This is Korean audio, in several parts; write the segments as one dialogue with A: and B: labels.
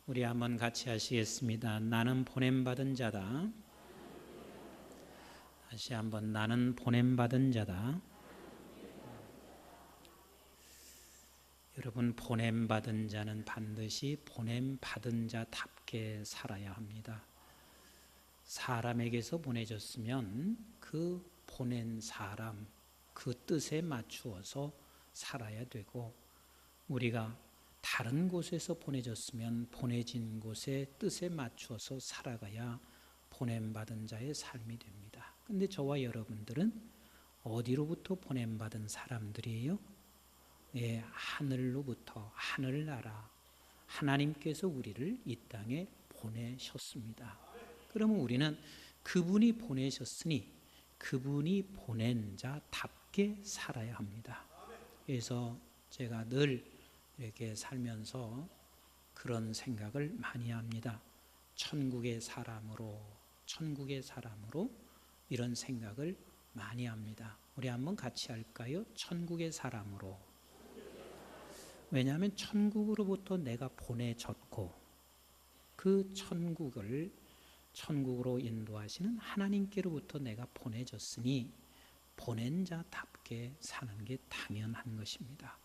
A: 우리 한번 같이 하시겠습니다. 나는 보냄받은 자다. 다시 한번 나는 보냄받은 자다. 여러분, 보냄받은 자는 반드시 보냄받은 자답게 살아야 합니다. 사람에게서 보내졌으면 그 보낸 사람, 그 뜻에 맞추어서 살아야 되고, 우리가 다른 곳에서 보내졌으면 보내진 곳의 뜻에 맞추어서 살아가야 보냄받은 자의 삶이 됩니다. 근데 저와 여러분들은 어디로부터 보냄받은 사람들이에요? 예, 하늘로부터, 하늘나라 하나님께서 우리를 이 땅에 보내셨습니다. 그러면 우리는 그분이 보내셨으니 그분이 보낸 자답게 살아야 합니다. 그래서 제가 늘 이렇게 살면서 그런 생각을 많이 합니다. 천국의 사람으로 이런 생각을 많이 합니다. 우리 한번 같이 할까요? 천국의 사람으로. 왜냐하면 천국으로부터 내가 보내졌고, 그 천국으로 인도하시는 하나님께로부터 내가 보내졌으니 보낸 자답게 사는 게 당연한 것입니다.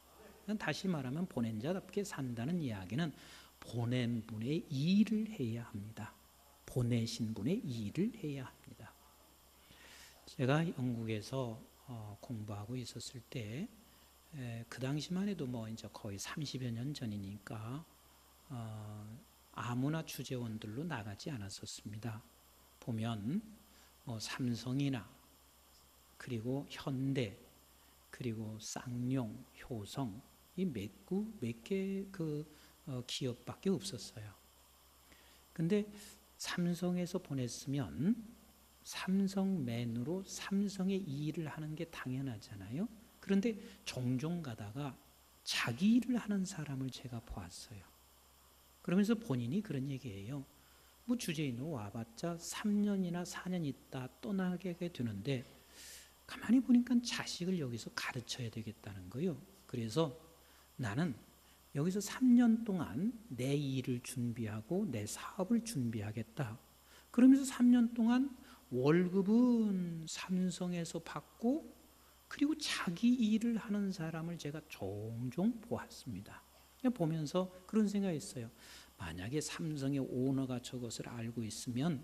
A: 다시 말하면 보낸 자답게 산다는 이야기는 보낸 분의 일을 해야 합니다. 보내신 분의 일을 해야 합니다. 제가 영국에서 공부하고 있었을 때, 그 당시만 해도 이제 거의 30여 년 전이니까 아무나 주재원들로 나가지 않았었습니다. 보면 삼성이나 그리고 현대 그리고 쌍용, 효성 이 몇 개 기업밖에 없었어요. 근데 삼성에서 보냈으면 삼성맨으로 삼성의 일을 하는 게 당연하잖아요. 그런데 종종 가다가 자기 일을 하는 사람을 제가 보았어요. 그러면서 본인이 그런 얘기예요. 주재인으로 와봤자 3년이나 4년 있다 떠나게 되는데 가만히 보니까 자식을 여기서 가르쳐야 되겠다는 거예요. 그래서 나는 여기서 3년 동안 내 일을 준비하고 내 사업을 준비하겠다. 그러면서 3년 동안 월급은 삼성에서 받고, 그리고 자기 일을 하는 사람을 제가 종종 보았습니다. 보면서 그런 생각이 있어요. 만약에 삼성의 오너가 저것을 알고 있으면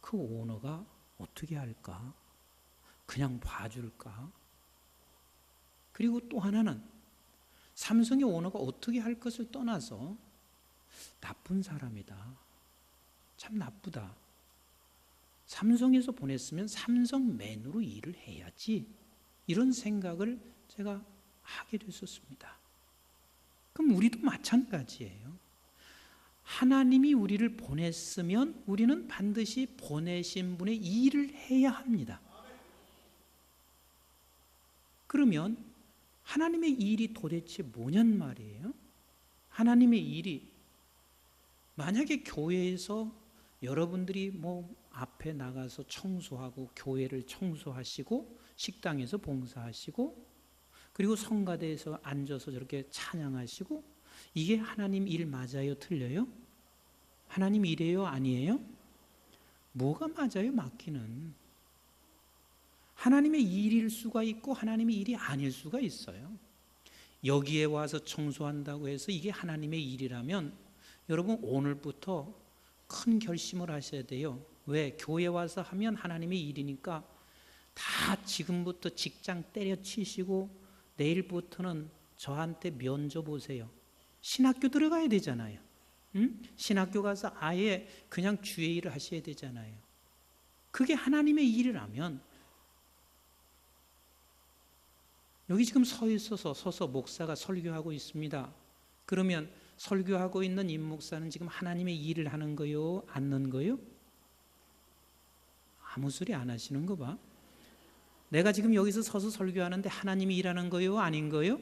A: 그 오너가 어떻게 할까? 그냥 봐줄까? 그리고 또 하나는 삼성의 오너가 어떻게 할 것을 떠나서 나쁜 사람이다. 참 나쁘다. 삼성에서 보냈으면 삼성맨으로 일을 해야지. 이런 생각을 제가 하게 됐었습니다. 그럼 우리도 마찬가지예요. 하나님이 우리를 보냈으면 우리는 반드시 보내신 분의 일을 해야 합니다. 그러면 하나님의 일이 도대체 뭐냔 말이에요? 하나님의 일이 만약에 교회에서 여러분들이 앞에 나가서 청소하고 교회를 청소하시고 식당에서 봉사하시고 그리고 성가대에서 앉아서 저렇게 찬양하시고, 이게 하나님 일 맞아요? 틀려요? 하나님 일이에요? 아니에요? 뭐가 맞아요? 맞기는. 하나님의 일일 수가 있고 하나님의 일이 아닐 수가 있어요. 여기에 와서 청소한다고 해서 이게 하나님의 일이라면 여러분 오늘부터 큰 결심을 하셔야 돼요. 왜? 교회 와서 하면 하나님의 일이니까 다 지금부터 직장 때려치시고 내일부터는 저한테 면접 오세요. 신학교 들어가야 되잖아요. 신학교 가서 아예 그냥 주의 일을 하셔야 되잖아요. 그게 하나님의 일이라면, 여기 지금 서서 목사가 설교하고 있습니다. 그러면 설교하고 있는 임 목사는 지금 하나님의 일을 하는 거요? 않는 거요? 아무 소리 안 하시는 거 봐. 내가 지금 여기서 서서 설교하는데 하나님이 일하는 거요? 아닌 거요?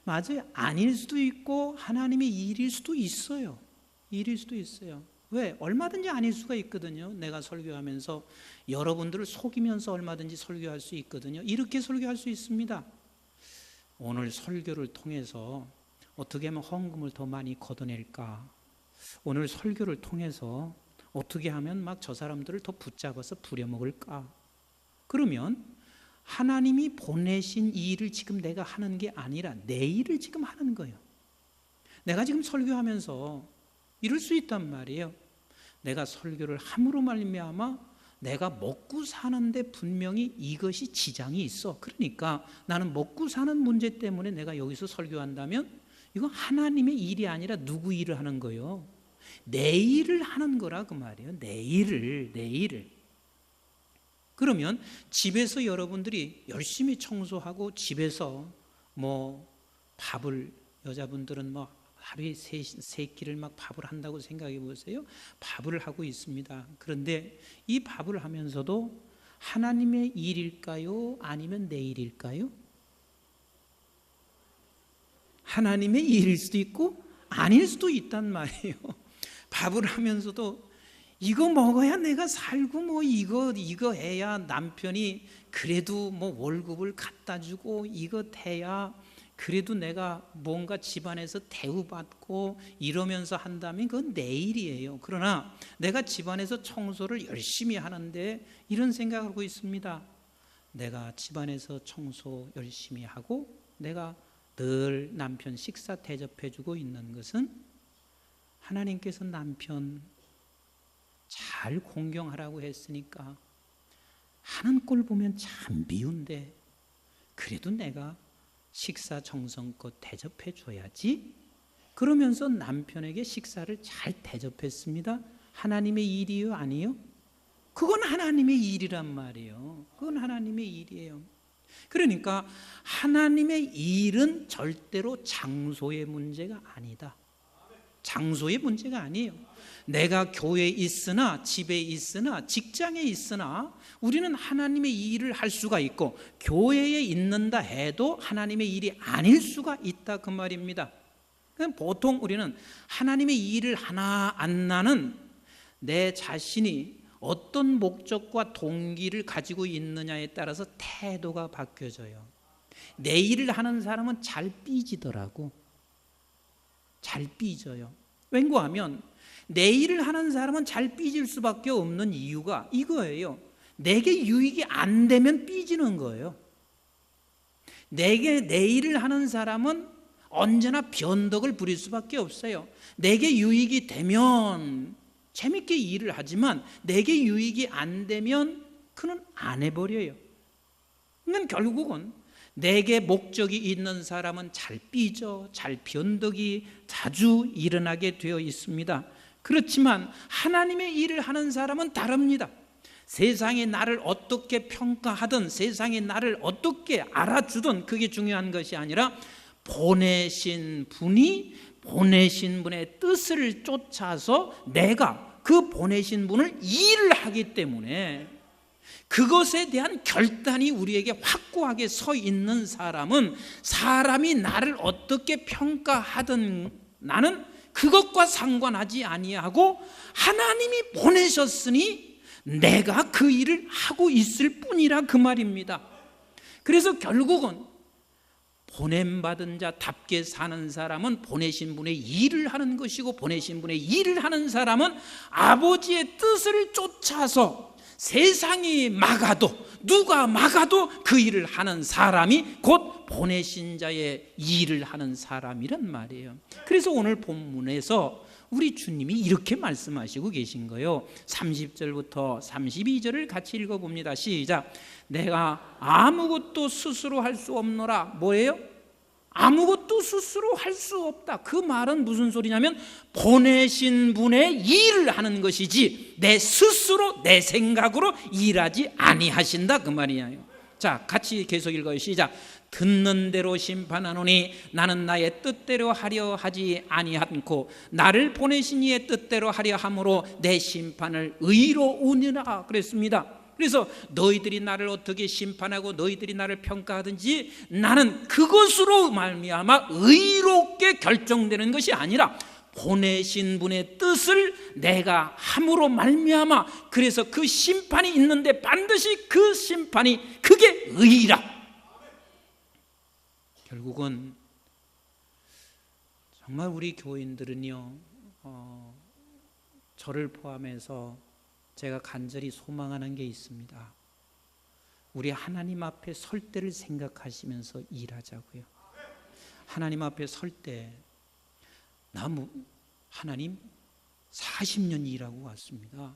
A: 맞아요. 아닐 수도 있고 하나님의 일일 수도 있어요. 일일 수도 있어요. 왜? 얼마든지 아닐 수가 있거든요. 내가 설교하면서 여러분들을 속이면서 얼마든지 설교할 수 있거든요. 이렇게 설교할 수 있습니다. 오늘 설교를 통해서 어떻게 하면 헌금을 더 많이 걷어낼까? 오늘 설교를 통해서 어떻게 하면 막 저 사람들을 더 붙잡아서 부려먹을까? 그러면 하나님이 보내신 이 일을 지금 내가 하는 게 아니라 내 일을 지금 하는 거예요. 내가 지금 설교하면서 이럴 수 있단 말이에요. 내가 설교를 함으로 말미암아 내가 먹고 사는데 분명히 이것이 지장이 있어. 그러니까 나는 먹고 사는 문제 때문에 내가 여기서 설교한다면 이건 하나님의 일이 아니라 누구 일을 하는 거예요? 내 일을 하는 거라 그 말이에요. 내 일을. 그러면 집에서 여러분들이 열심히 청소하고 집에서 뭐 밥을, 여자분들은 뭐 하루에 세 끼를 막 밥을 한다고 생각해 보세요. 밥을 하고 있습니다. 그런데 이 밥을 하면서도 하나님의 일일까요? 아니면 내 일일까요? 하나님의 일일 수도 있고 아닐 수도 있단 말이에요. 밥을 하면서도 이거 먹어야 내가 살고 뭐 이거 해야 남편이 그래도 뭐 월급을 갖다 주고 이거 해야 그래도 내가 뭔가 집안에서 대우받고 이러면서 한다면 그건 내 일이에요. 그러나 내가 집안에서 청소를 열심히 하는데 이런 생각을 하고 있습니다. 내가 집안에서 청소 열심히 하고 내가 늘 남편 식사 대접해주고 있는 것은 하나님께서 남편 잘 공경하라고 했으니까 하는 꼴 보면 참 미운데 그래도 내가 식사 정성껏 대접해 줘야지. 그러면서 남편에게 식사를 잘 대접했습니다. 하나님의 일이요? 아니요? 그건 하나님의 일이란 말이에요. 그건 하나님의 일이에요. 그러니까 하나님의 일은 절대로 장소의 문제가 아니다. 장소의 문제가 아니에요. 내가 교회에 있으나 집에 있으나 직장에 있으나 우리는 하나님의 일을 할 수가 있고 교회에 있는다 해도 하나님의 일이 아닐 수가 있다 그 말입니다. 보통 우리는 하나님의 일을 하나 안 나는 내 자신이 어떤 목적과 동기를 가지고 있느냐에 따라서 태도가 바뀌어져요. 내 일을 하는 사람은 잘 삐지더라고. 잘 삐져요. 왜냐하면 내 일을 하는 사람은 잘 삐질 수밖에 없는 이유가 이거예요. 내게 유익이 안 되면 삐지는 거예요. 내게 내 일을 하는 사람은 언제나 변덕을 부릴 수밖에 없어요. 내게 유익이 되면 재밌게 일을 하지만 내게 유익이 안 되면 그는 안 해버려요. 그러니까 결국은 내게 목적이 있는 사람은 잘 삐져, 잘 변덕이 자주 일어나게 되어 있습니다. 그렇지만 하나님의 일을 하는 사람은 다릅니다. 세상이 나를 어떻게 평가하든 세상이 나를 어떻게 알아주든 그게 중요한 것이 아니라 보내신 분이 보내신 분의 뜻을 쫓아서 내가 그 보내신 분을 일을 하기 때문에 그것에 대한 결단이 우리에게 확고하게 서 있는 사람은 사람이 나를 어떻게 평가하든 나는 그것과 상관하지 아니하고 하나님이 보내셨으니 내가 그 일을 하고 있을 뿐이라 그 말입니다. 그래서 결국은 보냄받은 자답게 사는 사람은 보내신 분의 일을 하는 것이고 보내신 분의 일을 하는 사람은 아버지의 뜻을 쫓아서 세상이 막아도 누가 막아도 그 일을 하는 사람이 곧 보내신 자의 일을 하는 사람이란 말이에요. 그래서 오늘 본문에서 우리 주님이 이렇게 말씀하시고 계신 거예요. 30절부터 32절을 같이 읽어봅니다. 시작. 내가 아무것도 스스로 할 수 없노라. 뭐예요? 아무것도 스스로 할 수 없다. 그 말은 무슨 소리냐면 보내신 분의 일을 하는 것이지 내 스스로 내 생각으로 일하지 아니하신다 그 말이에요. 자, 같이 계속 읽어요. 시작. 듣는 대로 심판하노니 나는 나의 뜻대로 하려 하지 아니하고 나를 보내신 이의 뜻대로 하려 함으로 내 심판을 의로우니라 그랬습니다. 그래서 너희들이 나를 어떻게 심판하고 너희들이 나를 평가하든지 나는 그것으로 말미암아 의롭게 결정되는 것이 아니라 보내신 분의 뜻을 내가 함으로 말미암아 그래서 그 심판이 있는데 반드시 그 심판이 그게 의라. 결국은 정말 우리 교인들은요, 저를 포함해서 제가 간절히 소망하는 게 있습니다. 우리 하나님 앞에 설 때를 생각하시면서 일하자고요. 하나님 앞에 설 때 나 하나님 40년 일하고 왔습니다.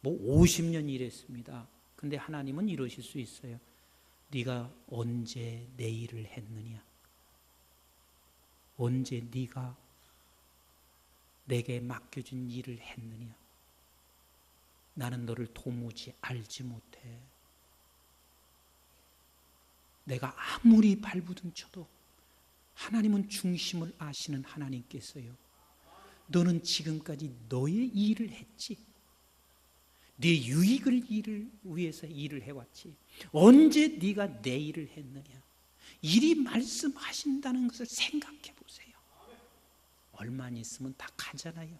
A: 50년 일했습니다. 근데 하나님은 이러실 수 있어요. 네가 언제 내 일을 했느냐? 언제 네가 내게 맡겨준 일을 했느냐? 나는 너를 도무지 알지 못해. 내가 아무리 발부둥 쳐도 하나님은 중심을 아시는 하나님께서요, 너는 지금까지 너의 일을 했지, 네 유익을 위해서 일을 해왔지, 언제 네가 내 일을 했느냐? 이리 말씀하신다는 것을 생각해 보세요. 얼마나 있으면 다 가잖아요.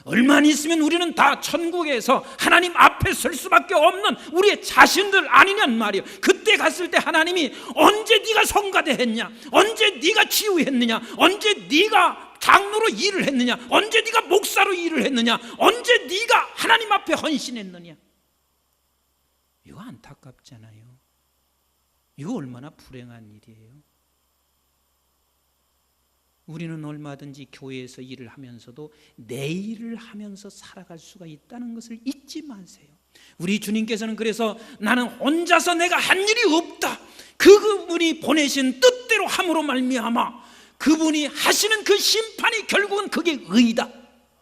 A: 얼마나 있으면 우리는 다 천국에서 하나님 앞에 설 수밖에 없는 우리의 자신들 아니냔 말이에요. 그때 갔을 때 하나님이 언제 네가 성가대 했냐? 언제 네가 치유했느냐? 언제 네가 장로로 일을 했느냐? 언제 네가 목사로 일을 했느냐? 언제 네가 하나님 앞에 헌신했느냐? 이거 안타깝잖아요. 이거 얼마나 불행한 일이에요. 우리는 얼마든지 교회에서 일을 하면서도 내 일을 하면서 살아갈 수가 있다는 것을 잊지 마세요. 우리 주님께서는 그래서 나는 혼자서 내가 한 일이 없다, 그분이 보내신 뜻대로 함으로 말미암아 그분이 하시는 그 심판이 결국은 그게 의다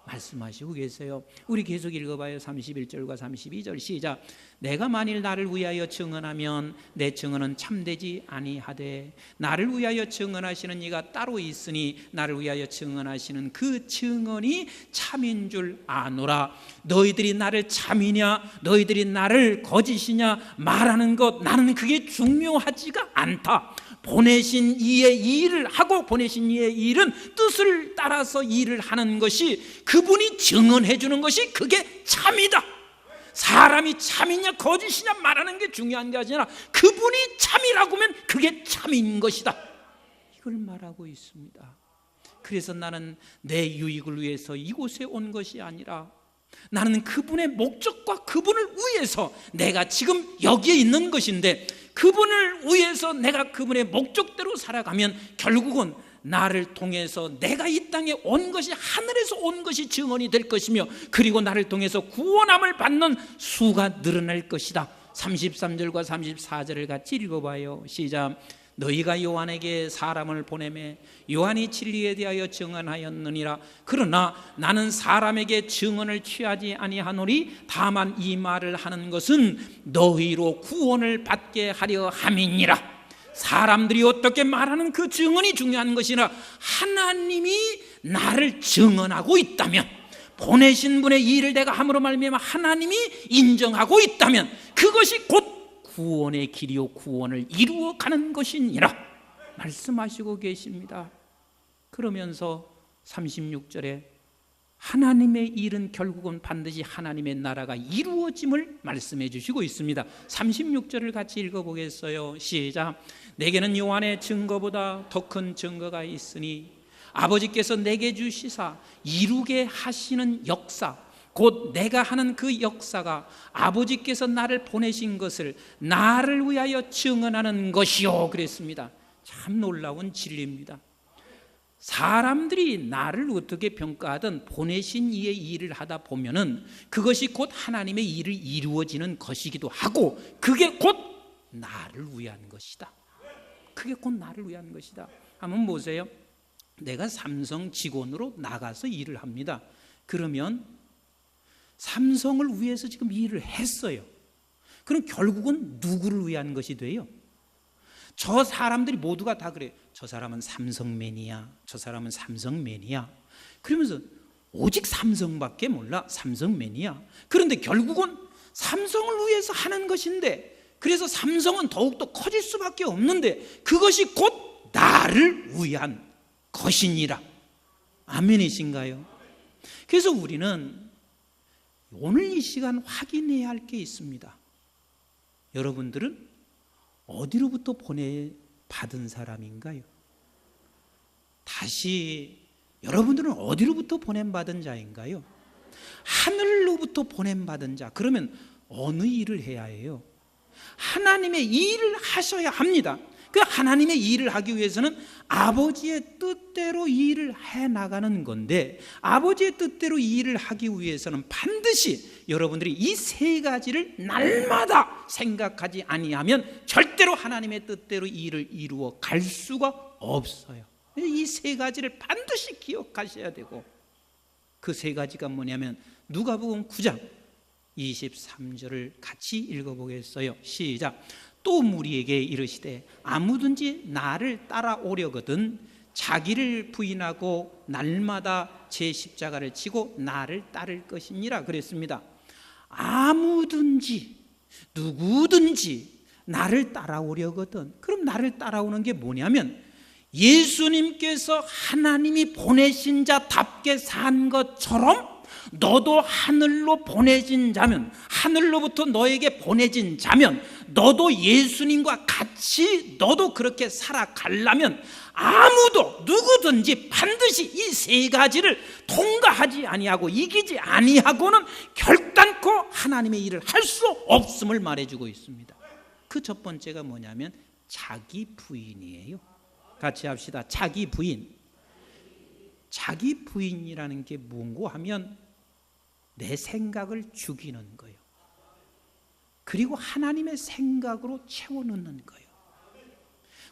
A: 말씀하시고 계세요. 우리 계속 읽어봐요. 31절과 32절 시작. 내가 만일 나를 위하여 증언하면 내 증언은 참되지 아니하되 나를 위하여 증언하시는 이가 따로 있으니 나를 위하여 증언하시는 그 증언이 참인 줄 아노라. 너희들이 나를 참이냐 너희들이 나를 거짓이냐 말하는 것, 나는 그게 중요하지가 않다. 보내신 이의 일을 하고 보내신 이의 일은 뜻을 따라서 일을 하는 것이, 그분이 증언해 주는 것이 그게 참이다. 사람이 참이냐 거짓이냐 말하는 게 중요한 게 아니라 그분이 참이라고 하면 그게 참인 것이다, 이걸 말하고 있습니다. 그래서 나는 내 유익을 위해서 이곳에 온 것이 아니라 나는 그분의 목적과 그분을 위해서 내가 지금 여기에 있는 것인데, 그분을 위해서 내가 그분의 목적대로 살아가면 결국은 나를 통해서 내가 이 땅에 온 것이 하늘에서 온 것이 증언이 될 것이며, 그리고 나를 통해서 구원함을 받는 수가 늘어날 것이다. 33절과 34절을 같이 읽어봐요. 시작. 너희가 요한에게 사람을 보내매 요한이 진리에 대하여 증언하였느니라. 그러나 나는 사람에게 증언을 취하지 아니하노니 다만 이 말을 하는 것은 너희로 구원을 받게 하려 함이니라. 사람들이 어떻게 말하는 그 증언이 중요한 것이 아니라 하나님이 나를 증언하고 있다면, 보내신 분의 일을 내가 함으로 말미암아 하나님이 인정하고 있다면 그것이 곧 구원의 길이요 구원을 이루어가는 것이니라 말씀하시고 계십니다. 그러면서 36절에 하나님의 일은 결국은 반드시 하나님의 나라가 이루어짐을 말씀해 주시고 있습니다. 36절을 같이 읽어보겠어요. 시작. 내게는 요한의 증거보다 더 큰 증거가 있으니 아버지께서 내게 주시사 이루게 하시는 역사, 곧 내가 하는 그 역사가 아버지께서 나를 보내신 것을 나를 위하여 증언하는 것이요 그랬습니다. 참 놀라운 진리입니다. 사람들이 나를 어떻게 평가하든 보내신 이의 일을 하다 보면은 그것이 곧 하나님의 일을 이루어지는 것이기도 하고, 그게 곧 나를 위한 것이다. 그게 곧 나를 위한 것이다. 한번 보세요. 내가 삼성 직원으로 나가서 일을 합니다. 그러면 삼성을 위해서 지금 일을 했어요. 그럼 결국은 누구를 위한 것이 돼요? 저 사람들이 모두가 다 그래요. 저 사람은 삼성맨이야, 저 사람은 삼성맨이야. 그러면서 오직 삼성밖에 몰라, 삼성맨이야. 그런데 결국은 삼성을 위해서 하는 것인데, 그래서 삼성은 더욱더 커질 수밖에 없는데 그것이 곧 나를 위한 것이니라. 아멘이신가요? 그래서 우리는 오늘 이 시간 확인해야 할 게 있습니다. 여러분들은 어디로부터 받은 사람인가요? 다시 여러분들은 어디로부터 보냄받은 자인가요? 하늘로부터 보냄받은 자. 그러면 어느 일을 해야 해요? 하나님의 일을 하셔야 합니다. 그 하나님의 일을 하기 위해서는 아버지의 뜻대로 일을 해나가는 건데, 아버지의 뜻대로 일을 하기 위해서는 반드시 여러분들이 이 세 가지를 날마다 생각하지 아니하면 절대로 하나님의 뜻대로 일을 이루어 갈 수가 없어요. 이 세 가지를 반드시 기억하셔야 되고, 그 세 가지가 뭐냐면 누가복음 9장 23절을 같이 읽어보겠어요. 시작. 또 무리에게 이르시되 아무든지 나를 따라오려거든 자기를 부인하고 날마다 제 십자가를 지고 나를 따를 것이니라 그랬습니다. 아무든지 누구든지 나를 따라오려거든. 그럼 나를 따라오는 게 뭐냐면 예수님께서 하나님이 보내신 자답게 산 것처럼 너도 하늘로 보내진 자면, 하늘로부터 너에게 보내진 자면, 너도 예수님과 같이 너도 그렇게 살아가려면 아무도 누구든지 반드시 이 세 가지를 통과하지 아니하고 이기지 아니하고는 결단코 하나님의 일을 할 수 없음을 말해주고 있습니다. 그 첫 번째가 뭐냐면 자기 부인이에요. 같이 합시다. 자기 부인. 자기 부인이라는 게 뭔고 하면 내 생각을 죽이는 거예요. 그리고 하나님의 생각으로 채워넣는 거예요.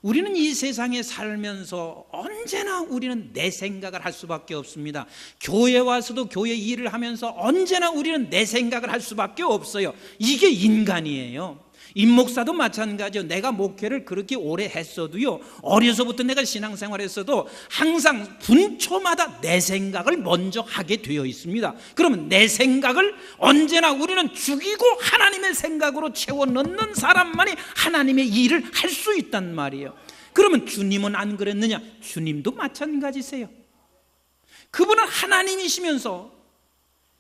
A: 우리는 이 세상에 살면서 언제나 우리는 내 생각을 할 수밖에 없습니다. 교회 와서도 교회 일을 하면서 언제나 우리는 내 생각을 할 수밖에 없어요. 이게 인간이에요. 임 목사도 마찬가지요. 내가 목회를 그렇게 오래 했어도요, 어려서부터 내가 신앙생활했어도 항상 분초마다 내 생각을 먼저 하게 되어 있습니다. 그러면 내 생각을 언제나 우리는 죽이고 하나님의 생각으로 채워 넣는 사람만이 하나님의 일을 할 수 있단 말이에요. 그러면 주님은 안 그랬느냐? 주님도 마찬가지세요. 그분은 하나님이시면서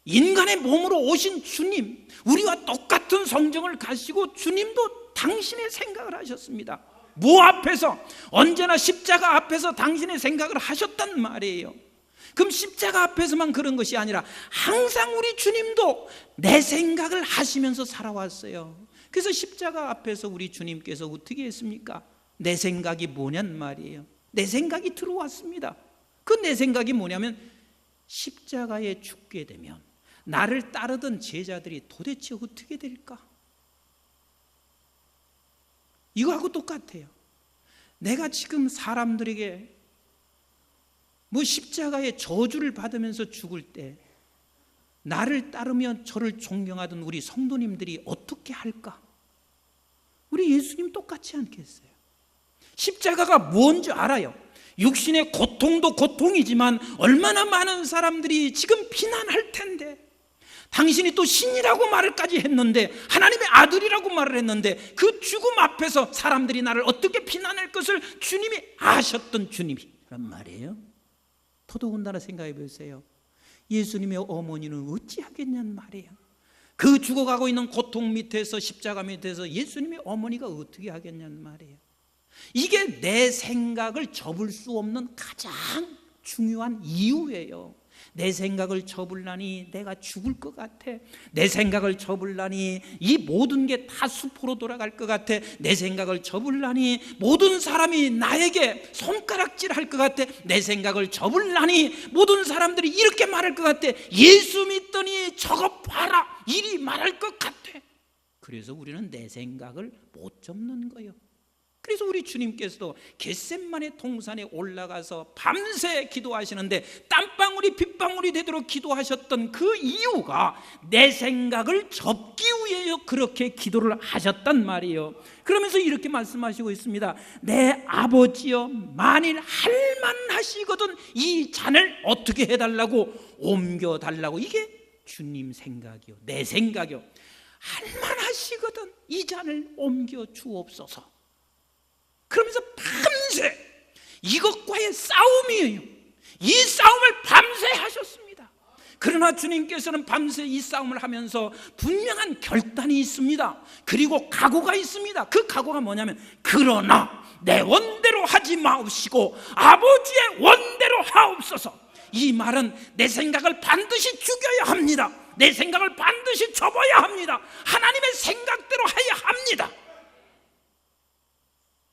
A: 인간의 몸으로 오신 주님, 우리와 똑같은 성정을 가지고 주님도 당신의 생각을 하셨습니다. 뭐 앞에서? 언제나 십자가 앞에서 당신의 생각을 하셨단 말이에요. 그럼 십자가 앞에서만 그런 것이 아니라 항상 우리 주님도 내 생각을 하시면서 살아왔어요. 그래서 십자가 앞에서 우리 주님께서 어떻게 했습니까? 내 생각이 뭐냔 말이에요. 내 생각이 들어왔습니다. 그 내 생각이 뭐냐면 십자가에 죽게 되면 나를 따르던 제자들이 도대체 어떻게 될까? 이거하고 똑같아요. 내가 지금 사람들에게 뭐 십자가의 저주를 받으면서 죽을 때 나를 따르며 저를 존경하던 우리 성도님들이 어떻게 할까? 우리 예수님 똑같지 않겠어요? 십자가가 뭔지 알아요. 육신의 고통도 고통이지만 얼마나 많은 사람들이 지금 비난할 텐데, 당신이 또 신이라고 말을까지 했는데, 하나님의 아들이라고 말을 했는데, 그 죽음 앞에서 사람들이 나를 어떻게 비난할 것을 주님이 아셨던 주님이란 말이에요. 더더군다나 생각해 보세요. 예수님의 어머니는 어찌하겠냐는 말이에요. 그 죽어가고 있는 고통 밑에서, 십자가 밑에서 예수님의 어머니가 어떻게 하겠냐는 말이에요. 이게 내 생각을 접을 수 없는 가장 중요한 이유예요. 내 생각을 접으려니 내가 죽을 것 같아. 내 생각을 접으려니 이 모든 게 다 수포로 돌아갈 것 같아. 내 생각을 접으려니 모든 사람이 나에게 손가락질할 것 같아. 내 생각을 접으려니 모든 사람들이 이렇게 말할 것 같아. 예수 믿더니 저거 봐라, 이리 말할 것 같아. 그래서 우리는 내 생각을 못 접는 거예요. 그래서 우리 주님께서도 겟셋마네 동산에 올라가서 밤새 기도하시는데 땀방울이 빗방울이 되도록 기도하셨던 그 이유가 내 생각을 접기 위해요. 그렇게 기도를 하셨단 말이에요. 그러면서 이렇게 말씀하시고 있습니다. 내 아버지여, 만일 할만하시거든 이 잔을 어떻게 해달라고? 옮겨달라고. 이게 주님 생각이요, 내 생각이요. 할만하시거든 이 잔을 옮겨 주옵소서. 그러면서 밤새 이것과의 싸움이에요. 이 싸움을 밤새 하셨습니다. 그러나 주님께서는 밤새 이 싸움을 하면서 분명한 결단이 있습니다. 그리고 각오가 있습니다. 그 각오가 뭐냐면, 그러나 내 원대로 하지 마옵시고 아버지의 원대로 하옵소서. 이 말은 내 생각을 반드시 죽여야 합니다. 내 생각을 반드시 접어야 합니다. 하나님의 생각대로 해야 합니다.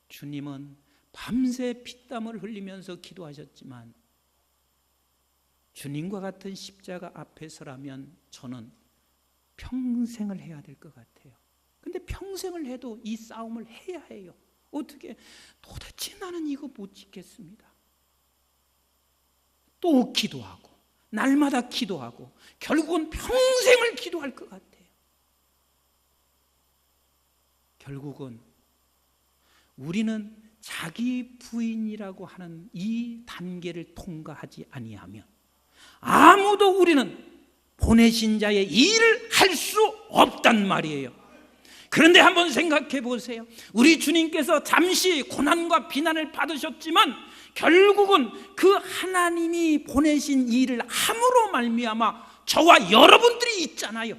A: 주님은 밤새 피땀을 흘리면서 기도하셨지만, 주님과 같은 십자가 앞에 서라면 저는 평생을 해야 될 것 같아요. 근데 평생을 해도 이 싸움을 해야 해요. 어떻게? 도대체 나는 이거 못 지켰습니다. 또 기도하고 날마다 기도하고 결국은 평생을 기도할 것 같아요. 결국은 우리는 자기 부인이라고 하는 이 단계를 통과하지 아니하면 아무도 우리는 보내신 자의 일을 할 수 없단 말이에요. 그런데 한번 생각해 보세요. 우리 주님께서 잠시 고난과 비난을 받으셨지만 결국은 그 하나님이 보내신 일을 함으로 말미암아 저와 여러분들이 있잖아요.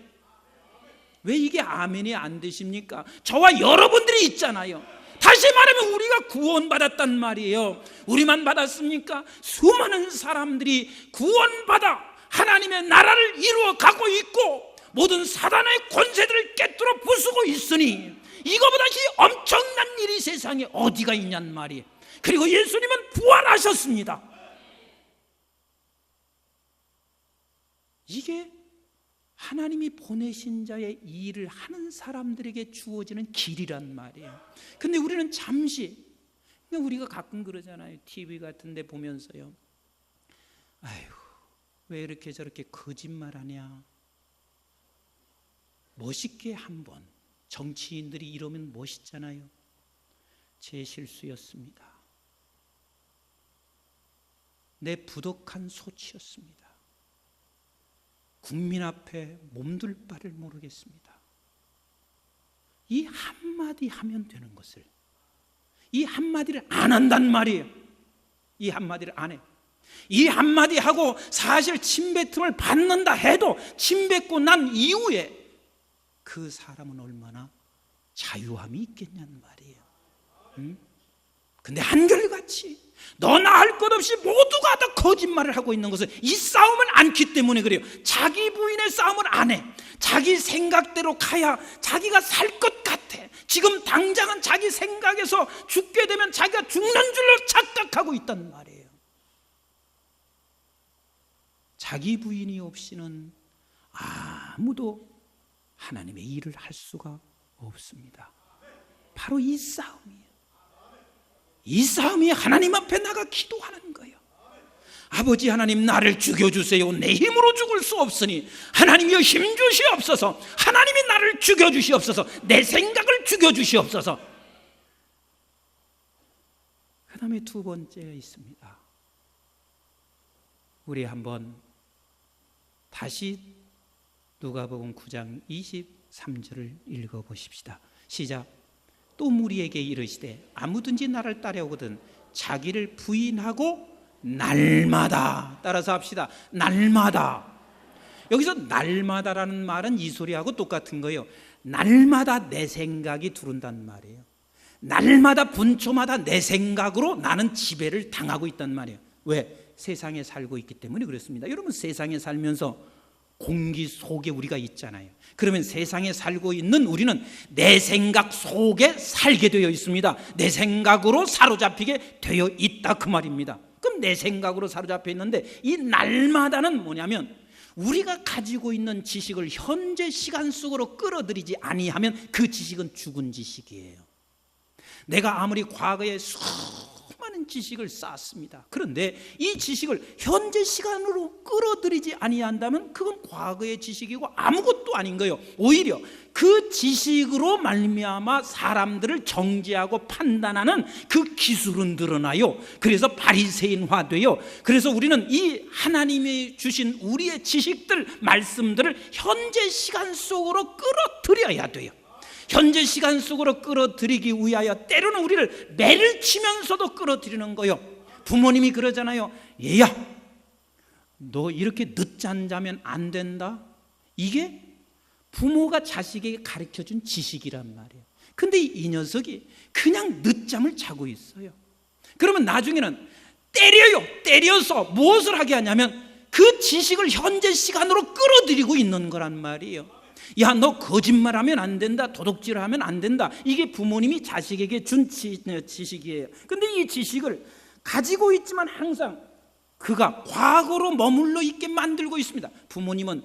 A: 왜 이게 아멘이 안 되십니까? 저와 여러분들이 있잖아요. 다시 말하면 우리가 구원받았단 말이에요. 우리만 받았습니까? 수많은 사람들이 구원받아 하나님의 나라를 이루어 가고 있고 모든 사단의 권세들을 깨뜨려 부수고 있으니 이거보다 엄청난 일이 세상에 어디가 있냔 말이에요. 그리고 예수님은 부활하셨습니다. 이게 하나님이 보내신 자의 일을 하는 사람들에게 주어지는 길이란 말이에요. 근데 우리는 잠시, 우리가 가끔 그러잖아요. TV 같은 데 보면서요, 아휴, 왜 이렇게 저렇게 거짓말하냐. 멋있게 한번, 정치인들이 이러면 멋있잖아요. 제 실수였습니다. 내 부족한 소치였습니다. 국민 앞에 몸둘 바를 모르겠습니다. 이 한마디 하면 되는 것을, 이 한마디를 안 한단 말이에요. 이 한마디를 안 해. 이 한마디 하고 사실 침뱉음을 받는다 해도 침뱉고 난 이후에 그 사람은 얼마나 자유함이 있겠냐는 말이에요. 응? 근데 한결같이 너나 할 것 없이 모두가 다 거짓말을 하고 있는 것은 이 싸움을 않기 때문에 그래요. 자기 부인의 싸움을 안 해. 자기 생각대로 가야 자기가 살 것 같아. 지금 당장은 자기 생각에서 죽게 되면 자기가 죽는 줄로 착각하고 있단 말이에요. 자기 부인이 없이는 아무도 하나님의 일을 할 수가 없습니다. 바로 이 싸움이에요. 이 싸움이 하나님 앞에 나가 기도하는 거예요. 아버지 하나님, 나를 죽여주세요. 내 힘으로 죽을 수 없으니 하나님이여 힘 주시옵소서. 하나님이 나를 죽여주시옵소서. 내 생각을 죽여주시옵소서. 그 다음에 두 번째 있습니다. 우리 한번 다시 누가복음 9장 23절을 읽어보십시다. 시작. 또 무리에게 이르시되 아무든지 나를 따라오거든 자기를 부인하고 날마다, 따라서 합시다. 날마다. 여기서 날마다라는 말은 이 소리하고 똑같은 거예요. 날마다 내 생각이 두른단 말이에요. 날마다 분초마다 내 생각으로 나는 지배를 당하고 있단 말이에요. 왜? 세상에 살고 있기 때문에 그렇습니다. 여러분, 세상에 살면서 공기 속에 우리가 있잖아요. 그러면 세상에 살고 있는 우리는 내 생각 속에 살게 되어 있습니다. 내 생각으로 사로잡히게 되어 있다, 그 말입니다. 그럼 내 생각으로 사로잡혀 있는데 이 날마다는 뭐냐면 우리가 가지고 있는 지식을 현재 시간 속으로 끌어들이지 아니하면 그 지식은 죽은 지식이에요. 내가 아무리 과거에 수많은 지식을 쌓았습니다. 그런데 이 지식을 현재 시간으로 끌어들이지 아니한다면 그건 과거의 지식이고 아무것도 아닌 거예요. 오히려 그 지식으로 말미암아 사람들을 정죄하고 판단하는 그 기술은 늘어나요. 그래서 바리새인화돼요. 그래서 우리는 이 하나님이 주신 우리의 지식들, 말씀들을 현재 시간 속으로 끌어들여야 돼요. 현재 시간 속으로 끌어들이기 위하여 때로는 우리를 매를 치면서도 끌어들이는 거요. 부모님이 그러잖아요. 얘야, 너 이렇게 늦잠 자면 안 된다. 이게 부모가 자식에게 가르쳐준 지식이란 말이에요. 근데 이 녀석이 그냥 늦잠을 자고 있어요. 그러면 나중에는 때려요. 때려서 무엇을 하게 하냐면 그 지식을 현재 시간으로 끌어들이고 있는 거란 말이에요. 야, 너 거짓말하면 안 된다. 도둑질하면 안 된다. 이게 부모님이 자식에게 준 지식이에요. 근데 이 지식을 가지고 있지만 항상 그가 과거로 머물러 있게 만들고 있습니다. 부모님은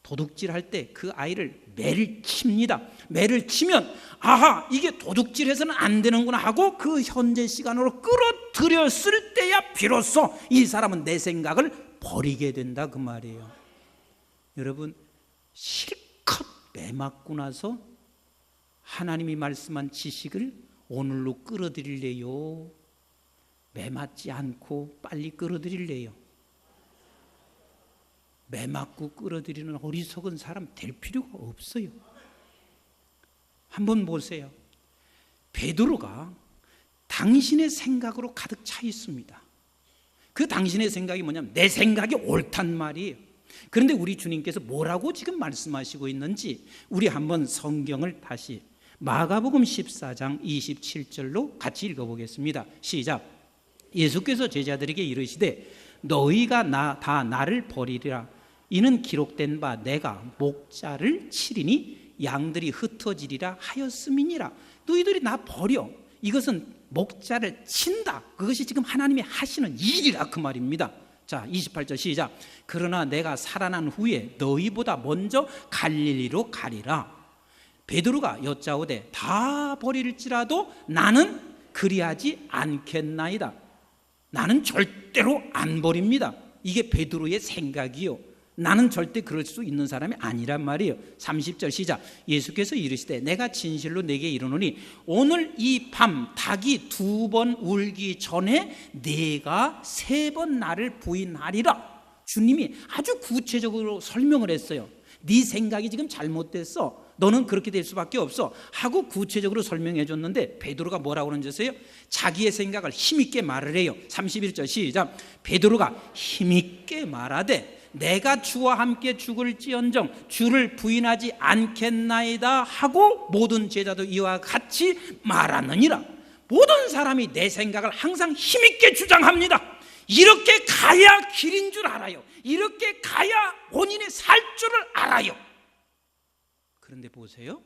A: 도둑질할 때 그 아이를 매를 칩니다. 매를 치면 아하, 이게 도둑질해서는 안 되는구나 하고 그 현재 시간으로 끌어들였을 때야 비로소 이 사람은 내 생각을 버리게 된다 그 말이에요. 여러분, 실컷 매 맞고 나서 하나님이 말씀한 지식을 오늘로 끌어들일래요? 매 맞지 않고 빨리 끌어들일래요? 매 맞고 끌어들이는 어리석은 사람 될 필요가 없어요. 한번 보세요. 베드로가 당신의 생각으로 가득 차 있습니다. 그 당신의 생각이 뭐냐면 내 생각이 옳단 말이에요. 그런데 우리 주님께서 뭐라고 지금 말씀하시고 있는지 우리 한번 성경을 다시 마가복음 14장 27절로 같이 읽어보겠습니다. 시작. 예수께서 제자들에게 이르시되 너희가 다 나를 버리리라. 이는 기록된 바 내가 목자를 치리니 양들이 흩어지리라 하였음이니라. 너희들이 나 버려. 이것은 목자를 친다. 그것이 지금 하나님이 하시는 일이라 그 말입니다. 자, 28절 시작. 그러나 내가 살아난 후에 너희보다 먼저 갈릴리로 가리라. 베드로가 여짜오되 다 버릴지라도 나는 그리하지 않겠나이다. 나는 절대로 안 버립니다. 이게 베드로의 생각이요. 나는 절대 그럴 수 있는 사람이 아니란 말이에요. 30절 시작. 예수께서 이르시되 내가 진실로 내게 이르노니 오늘 이 밤 닭이 2번 울기 전에 네가 3번 나를 부인하리라. 주님이 아주 구체적으로 설명을 했어요. 네 생각이 지금 잘못됐어. 너는 그렇게 될 수밖에 없어 하고 구체적으로 설명해 줬는데 베드로가 뭐라고 그러는지 아세요? 자기의 생각을 힘있게 말을 해요. 31절 시작. 베드로가 힘있게 말하되 내가 주와 함께 죽을지언정 주를 부인하지 않겠나이다 하고 모든 제자도 이와 같이 말하느니라. 모든 사람이 내 생각을 항상 힘있게 주장합니다. 이렇게 가야 길인 줄 알아요. 이렇게 가야 본인이 살 줄을 알아요. 그런데 보세요.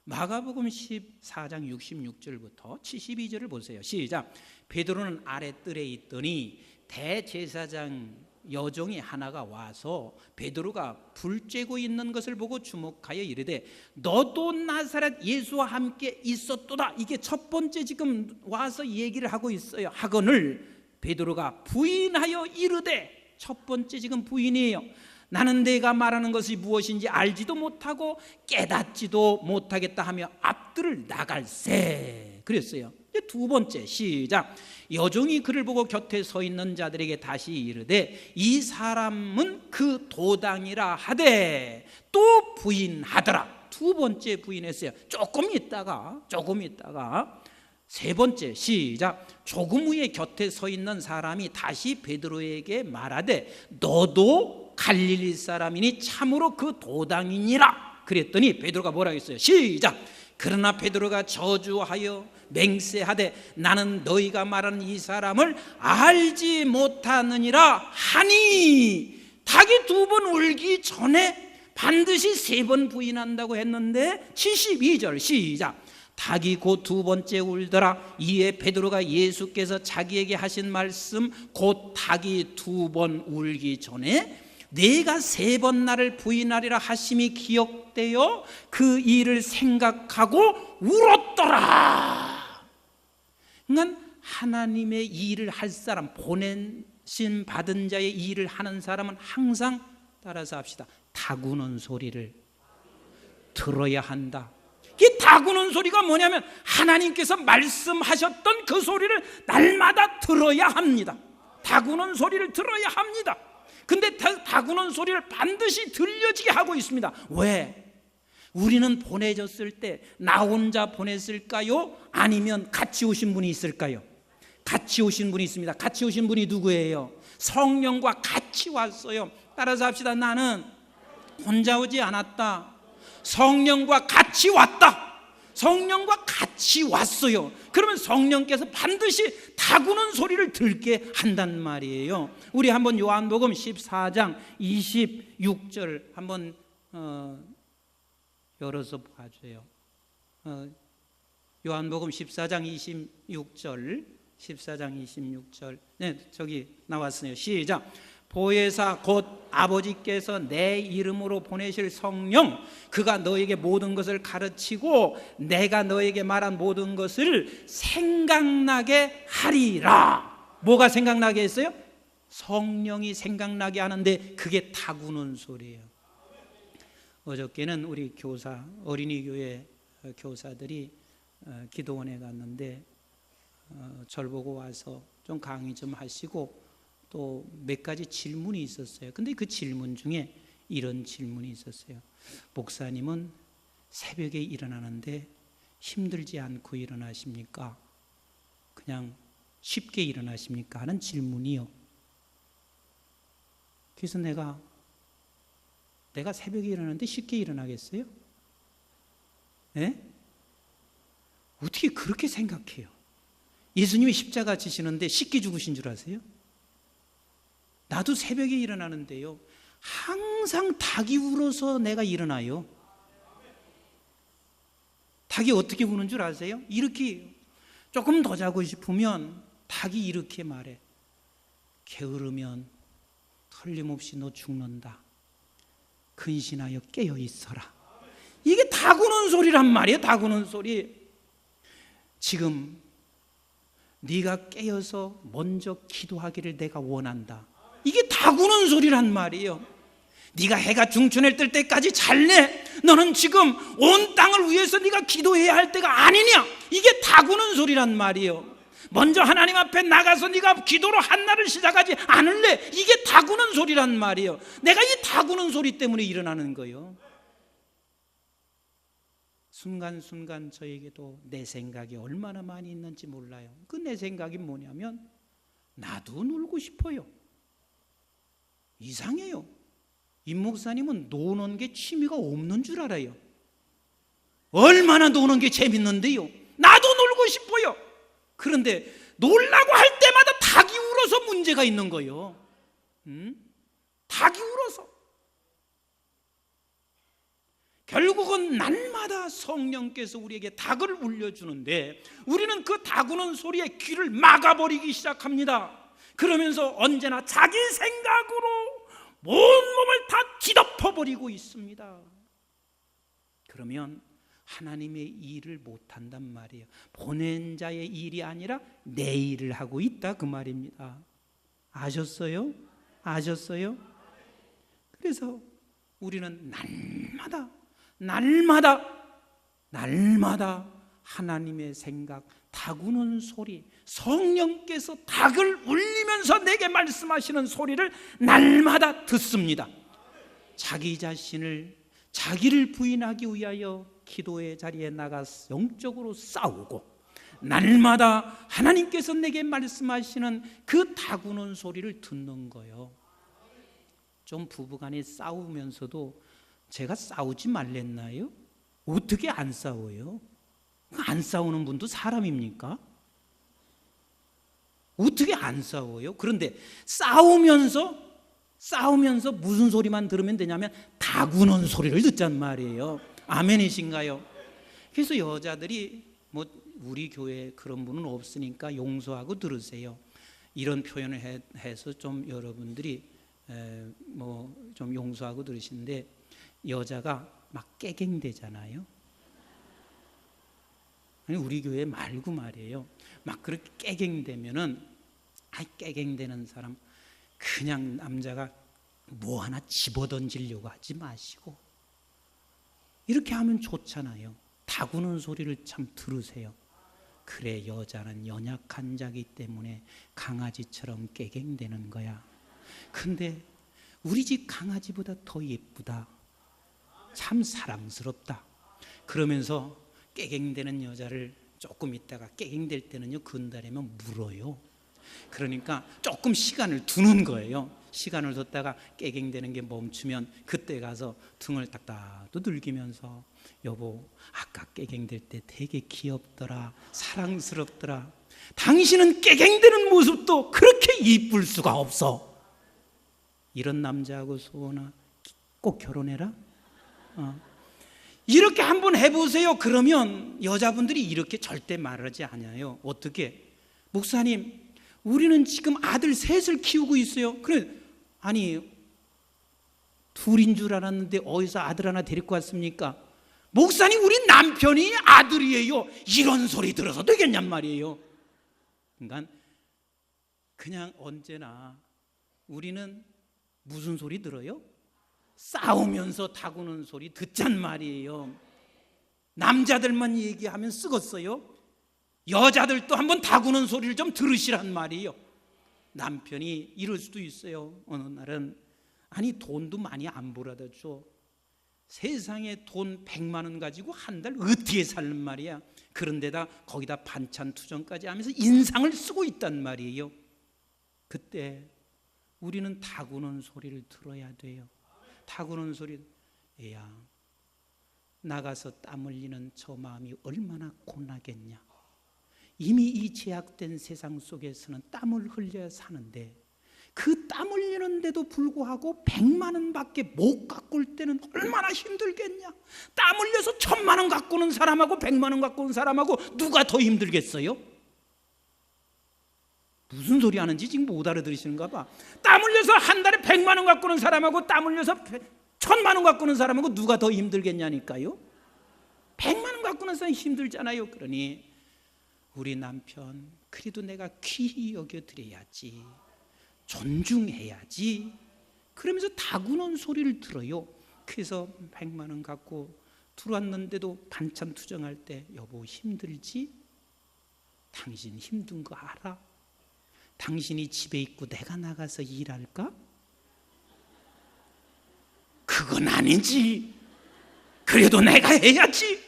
A: 마가복음 14장 66절부터 72절을 보세요. 시작. 베드로는 아랫뜰에 있더니 대제사장 여종이 하나가 와서 베드로가 불 쬐고 있는 것을 보고 주목하여 이르되 너도 나사렛 예수와 함께 있었도다. 이게 첫 번째 지금 와서 얘기를 하고 있어요. 하거늘 베드로가 부인하여 이르되, 첫 번째 지금 부인이에요. 나는 내가 말하는 것이 무엇인지 알지도 못하고 깨닫지도 못하겠다 하며 앞들을 나갈세 그랬어요. 두 번째 시작. 여종이 그를 보고 곁에 서 있는 자들에게 다시 이르되 이 사람은 그 도당이라 하되 또 부인하더라. 두 번째 부인했어요. 조금 있다가 세 번째 시작. 조금 후에 곁에 서 있는 사람이 다시 베드로에게 말하되 너도 갈릴리 사람이니 참으로 그 도당이니라. 그랬더니 베드로가 뭐라고 했어요? 시작. 그러나 베드로가 저주하여 맹세하되 나는 너희가 말하는 이 사람을 알지 못하느니라 하니, 닭이 2번 울기 전에 반드시 3번 부인한다고 했는데 72절 시작. 닭이 곧 2번째 울더라. 이에 베드로가 예수께서 자기에게 하신 말씀 곧 닭이 2번 울기 전에 내가 3번 나를 부인하리라 하심이 기억되어 그 일을 생각하고 울었더라. 그러니까 하나님의 일을 할 사람, 보내신 받은 자의 일을 하는 사람은 항상 따라서 합시다. 닭 우는 소리를 들어야 한다. 이 닭 우는 소리가 뭐냐면 하나님께서 말씀하셨던 그 소리를 날마다 들어야 합니다. 닭 우는 소리를 들어야 합니다. 근데 닭 우는 소리를 반드시 들려지게 하고 있습니다. 왜? 우리는 보내졌을 때 나 혼자 보냈을까요? 아니면 같이 오신 분이 있을까요? 같이 오신 분이 있습니다. 같이 오신 분이 누구예요? 성령과 같이 왔어요. 따라서 합시다. 나는 혼자 오지 않았다. 성령과 같이 왔다. 성령과 같이 왔어요. 그러면 성령께서 반드시 다구는 소리를 들게 한단 말이에요. 우리 한번 요한복음 14장 26절 한번 열어서 봐줘요. 요한복음 14장 26절. 네, 저기 나왔어요. 시작. 보혜사 곧 아버지께서 내 이름으로 보내실 성령, 그가 너에게 모든 것을 가르치고 내가 너에게 말한 모든 것을 생각나게 하리라. 뭐가 생각나게 했어요? 성령이 생각나게 하는데 그게 다구는 소리예요. 어저께는 우리 교사, 어린이 교회 교사들이 기도원에 갔는데 절 보고 와서 좀 강의 좀 하시고 또 몇 가지 질문이 있었어요. 근데 그 질문 중에 이런 질문이 있었어요. 목사님은 새벽에 일어나는데 힘들지 않고 일어나십니까? 그냥 쉽게 일어나십니까? 하는 질문이요. 그래서 내가 새벽에 일어나는데 쉽게 일어나겠어요? 네? 어떻게 그렇게 생각해요? 예수님이 십자가 지시는데 쉽게 죽으신 줄 아세요? 나도 새벽에 일어나는데요, 항상 닭이 울어서 내가 일어나요. 닭이 어떻게 우는 줄 아세요? 이렇게 조금 더 자고 싶으면 닭이 이렇게 말해. 게으르면 틀림없이 너 죽는다. 근신하여 깨어 있어라. 이게 닭 우는 소리란 말이에요. 닭 우는 소리. 지금 네가 깨어서 먼저 기도하기를 내가 원한다. 이게 닭 우는 소리란 말이에요. 네가 해가 중천에 뜰 때까지 잘래? 너는 지금 온 땅을 위해서 네가 기도해야 할 때가 아니냐? 이게 닭 우는 소리란 말이에요. 먼저 하나님 앞에 나가서 네가 기도로 한날을 시작하지 않을래? 이게 닭 우는 소리란 말이에요. 내가 이 닭 우는 소리 때문에 일어나는 거예요. 순간순간 저에게도 내 생각이 얼마나 많이 있는지 몰라요. 그 내 생각이 뭐냐면 나도 놀고 싶어요. 이상해요. 임 목사님은 노는 게 취미가 없는 줄 알아요. 얼마나 노는 게 재밌는데요. 나도 놀고 싶어요. 그런데 놀라고 할 때마다 닭이 울어서 문제가 있는 거예요. 닭이 울어서. 결국은 날마다 성령께서 우리에게 닭을 울려주는데 우리는 그 닭 우는 소리에 귀를 막아버리기 시작합니다. 그러면서 언제나 자기 생각으로 온 몸을 다 뒤덮어버리고 있습니다. 그러면 하나님의 일을 못한단 말이에요. 보낸 자의 일이 아니라 내 일을 하고 있다 그 말입니다. 아셨어요? 아셨어요? 그래서 우리는 날마다 하나님의 생각, 닭 우는 소리, 성령께서 닭을 울리면서 내게 말씀하시는 소리를 날마다 듣습니다. 자기 자기를 부인하기 위하여 기도의 자리에 나가서 영적으로 싸우고, 날마다 하나님께서 내게 말씀하시는 그 닭 우는 소리를 듣는 거예요. 좀 부부간에 싸우면서도 제가 싸우지 말랬나요? 어떻게 안 싸워요? 안 싸우는 분도 사람입니까? 어떻게 안 싸워요? 그런데 싸우면서 무슨 소리만 들으면 되냐면 닭 우는 소리를 듣잔 말이에요. 아멘이신가요? 그래서 여자들이 우리 교회에 그런 분은 없으니까 용서하고 들으세요. 이런 표현을 해서 좀 여러분들이 좀 용서하고 들으시는데, 여자가 막 깨갱대잖아요. 우리 교회 말고 말이에요. 막 그렇게 깨갱대면은, 깨갱대는 사람 그냥 남자가 뭐 하나 집어던지려고 하지 마시고 이렇게 하면 좋잖아요. 닭 우는 소리를 참 들으세요. 그래, 여자는 연약한 자기 때문에 강아지처럼 깨갱대는 거야. 근데 우리 집 강아지보다 더 예쁘다, 참 사랑스럽다, 그러면서 깨갱대는 여자를 조금 있다가 깨갱될 때는요, 건달이면 물어요. 그러니까 조금 시간을 두는 거예요. 시간을 뒀다가 깨갱되는 게 멈추면 그때 가서 등을 딱딱 두들기면서 여보, 아까 깨갱될 때 되게 귀엽더라, 사랑스럽더라. 당신은 깨갱되는 모습도 그렇게 이쁠 수가 없어. 이런 남자하고 소원아, 꼭 결혼해라. 이렇게 한번 해보세요. 그러면 여자분들이 이렇게 절대 말하지 않아요. 어떻게? 목사님, 우리는 지금 아들 셋을 키우고 있어요. 그래, 아니 둘인 줄 알았는데 어디서 아들 하나 데리고 왔습니까? 목사님, 우리 남편이 아들이에요. 이런 소리 들어서 되겠냔 말이에요. 그러니까 그냥 언제나 우리는 무슨 소리 들어요? 싸우면서 다구는 소리 듣잔 말이에요. 남자들만 얘기하면 쓰겄어요. 여자들도 한번 다구는 소리를 좀 들으시란 말이에요. 남편이 이럴 수도 있어요. 어느 날은 아니 돈도 많이 안 벌어다 줘. 세상에 돈 100만 원 가지고 한 달 어떻게 살는 말이야. 그런데다 거기다 반찬 투정까지 하면서 인상을 쓰고 있단 말이에요. 그때 우리는 다구는 소리를 들어야 돼요. 다구는 소리, 애야, 나가서 땀 흘리는 저 마음이 얼마나 고나겠냐. 이미 이 제약된 세상 속에서는 땀을 흘려야 사는데 그 땀 흘리는데도 불구하고 100만 원밖에 못 갖고 올 때는 얼마나 힘들겠냐. 땀 흘려서 1000만 원 갖고 오는 사람하고 100만 원 갖고 오는 사람하고 누가 더 힘들겠어요? 무슨 소리 하는지 지금 못 알아들으시는가 봐. 땀 흘려서 한 달에 100만 원 갖고 오는 사람하고 땀 흘려서 1000만 원 갖고 오는 사람하고 누가 더 힘들겠냐니까요. 100만 원 갖고 오는 사람이 힘들잖아요. 그러니 우리 남편 그래도 내가 귀히 여겨드려야지, 존중해야지, 그러면서 다구는 소리를 들어요. 그래서 100만 원 갖고 들어왔는데도 반찬 투정할 때 여보 힘들지? 당신 힘든 거 알아? 당신이 집에 있고 내가 나가서 일할까? 그건 아니지. 그래도 내가 해야지.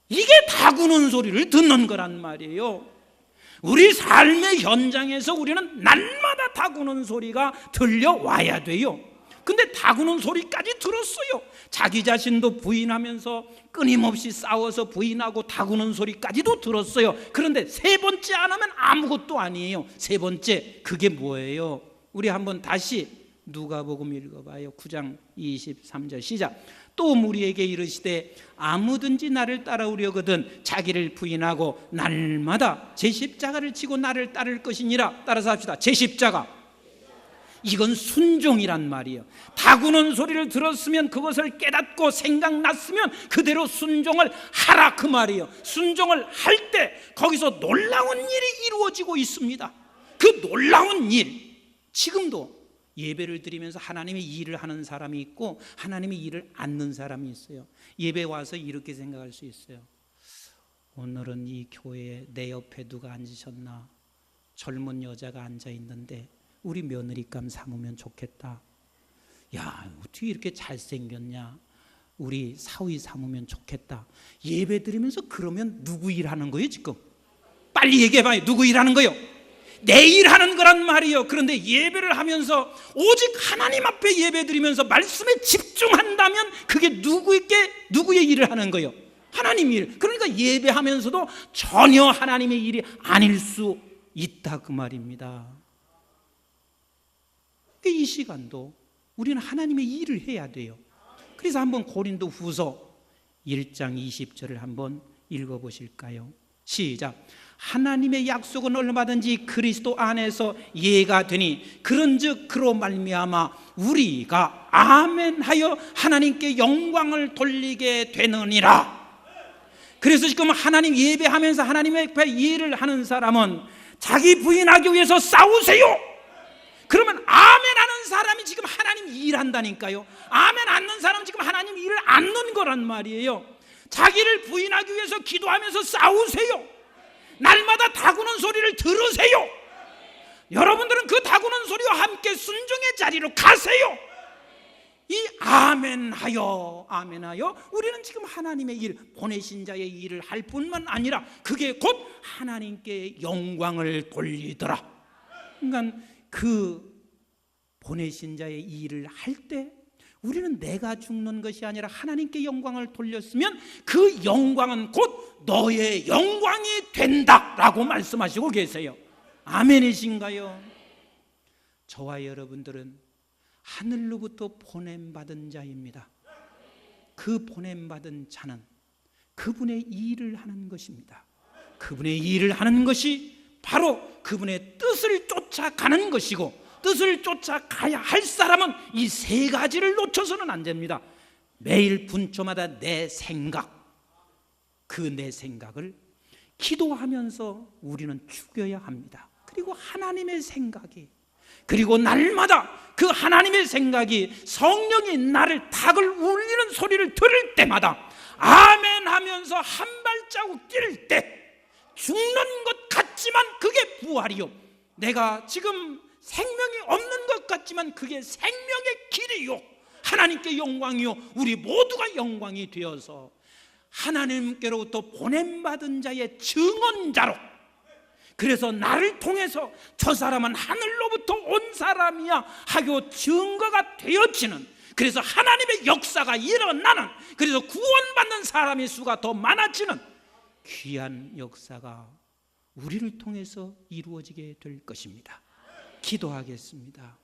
A: 이게 다구는 소리를 듣는 거란 말이에요. 우리 삶의 현장에서 우리는 날마다 다구는 소리가 들려와야 돼요. 근데 다구는 소리까지 들었어요. 자기 자신도 부인하면서 끊임없이 싸워서 부인하고 다구는 소리까지도 들었어요. 그런데 세 번째 안 하면 아무것도 아니에요. 세 번째, 그게 뭐예요? 우리 한번 다시 누가복음 읽어봐요. 9장 23절 시작. 또 무리에게 이르시되 아무든지 나를 따라오려거든 자기를 부인하고 날마다 제 십자가를 지고 나를 따를 것이니라. 따라서 합시다. 제 십자가. 이건 순종이란 말이에요. 다구는 소리를 들었으면 그것을 깨닫고 생각났으면 그대로 순종을 하라 그 말이에요. 순종을 할 때 거기서 놀라운 일이 이루어지고 있습니다. 그 놀라운 일, 지금도 예배를 드리면서 하나님의 일을 하는 사람이 있고 하나님의 일을 않는 사람이 있어요. 예배 와서 이렇게 생각할 수 있어요. 오늘은 이 교회에 내 옆에 누가 앉으셨나? 젊은 여자가 앉아 있는데 우리 며느리감 삼으면 좋겠다. 야, 어떻게 이렇게 잘생겼냐? 우리 사위 삼으면 좋겠다. 예배 드리면서 그러면 누구 일하는 거예요 지금? 빨리 얘기해봐요. 누구 일하는 거예요? 내 일하는 거란 말이에요. 그런데 예배를 하면서 오직 하나님 앞에 예배 드리면서 말씀에 집중한다면 그게 누구의 일을 하는 거예요? 하나님 일. 그러니까 예배하면서도 전혀 하나님의 일이 아닐 수 있다 그 말입니다. 이 시간도 우리는 하나님의 일을 해야 돼요. 그래서 한번 고린도 후서 1장 20절을 한번 읽어보실까요? 시작. 하나님의 약속은 얼마든지 그리스도 안에서 예가 되니 그런즉 그로 말미암아 우리가 아멘하여 하나님께 영광을 돌리게 되느니라. 그래서 지금 하나님 예배하면서 하나님의 앞에 일을 하는 사람은 자기 부인하기 위해서 싸우세요. 그러면 아멘하는 사람이 지금 하나님 일한다니까요. 아멘 않는 사람은 지금 하나님 일을 않는 거란 말이에요. 자기를 부인하기 위해서 기도하면서 싸우세요. 날마다 다구는 소리를 들으세요. 여러분들은 그 다구는 소리와 함께 순종의 자리로 가세요. 이 아멘하여 우리는 지금 하나님의 일, 보내신 자의 일을 할 뿐만 아니라 그게 곧 하나님께 영광을 돌리더라. 그러니까 그 보내신 자의 일을 할 때 우리는 내가 죽는 것이 아니라 하나님께 영광을 돌렸으면 그 영광은 곧 너의 영광이 된다라고 말씀하시고 계세요. 아멘이신가요? 저와 여러분들은 하늘로부터 보냄받은 자입니다. 그 보냄받은 자는 그분의 일을 하는 것입니다. 그분의 일을 하는 것이 바로 그분의 뜻을 쫓아가는 것이고, 뜻을 쫓아가야 할 사람은 이 세 가지를 놓쳐서는 안 됩니다. 매일 분초마다 내 생각, 그 내 생각을 기도하면서 우리는 죽여야 합니다. 그리고 하나님의 생각이, 그리고 날마다 그 하나님의 생각이 성령이 나를 닭을 울리는 소리를 들을 때마다 아멘 하면서 한 발자국 뛸 때 죽는 것 같지만 그게 부활이요, 내가 지금 생명이 없는 것 같지만 그게 생명의 길이요, 하나님께 영광이요, 우리 모두가 영광이 되어서 하나님께로부터 보냄받은 자의 증언자로, 그래서 나를 통해서 저 사람은 하늘로부터 온 사람이야 하고 증거가 되어지는, 그래서 하나님의 역사가 일어나는, 그래서 구원받는 사람의 수가 더 많아지는 귀한 역사가 우리를 통해서 이루어지게 될 것입니다. 기도하겠습니다.